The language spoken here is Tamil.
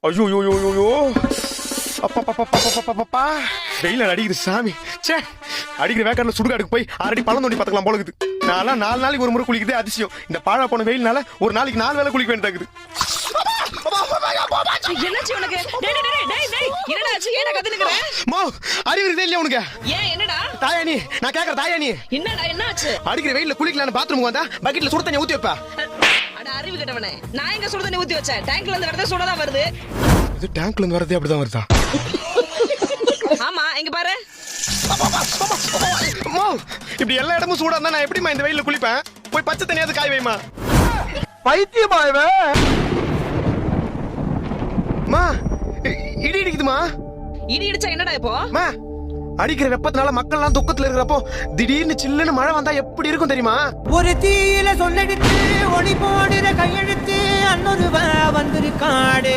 ஐயோ யோ யோ யோ யோ அப்பா வெயில அடிக்குது சாமி. சே, அடிக்கிற வேக்காடுல சுடுகாடுக்கு போய் ஆல்ரெடி பழம் தோண்டி பார்த்துக்கலாம் போல இருக்குது. நான்லாம் 4 நாளைக்கு ஒரு முறை குளிக்குதே அதிசயம். இந்த பாழா போன வெயில்னால ஒரு நாளைக்கு 4 வேளை குளிக்க வேண்டியதாக்குது. என்னாச்சு உனக்கு? டேய் டேய் டேய் டேய் என்னடா ஆச்சு? ஏன்டா கத்தி நிக்கற? மா, அறிவு இருக்குதே இல்லையா உனக்கு? ஏன் என்னடா? தாயானி, நான் கேக்குற தாயானி. என்னடா என்னாச்சு? அடிக்கிற வெயில்ல குளிக்கலாம்னு பாத்ரூம் வந்தா பக்கெட்ல சுடு தண்ணி ஊத்தி வைப்பா. அட அறிவு கெட்டவனே. நான் எங்க சுடு தண்ணி ஊத்தி வச்சேன்? டேங்க்ல இருந்து வரதே சுடதா வருது. இது டேங்க்ல இருந்து வரதே அப்படிதான் வருதா? ஆமா, இங்க பாரு. அம்மா, இப்படி எல்லா இடமும் சூடா இருந்தா நான் எப்படிமா இந்த வெயில்ல குளிப்பேன்? போய் பச்சை தண்ணியாவது காய வைமா. பைத்தியமா இவன்? மா, இடி இடிக்குதுமா. இடி இடிச்சா என்னடா இப்போ? மா, அடிக்கிற வெப்பத்தினால மக்கள் எல்லாம் துக்கத்துல இருக்கிறப்போ திடீர்னு சில்லுன்னு மழை வந்தா எப்படி இருக்கும் தெரியுமா? ஒரு தீயில சொல்லெடுத்து ஒளி போடுற கையெழுத்து அன்னொருவ வந்திருக்காடு.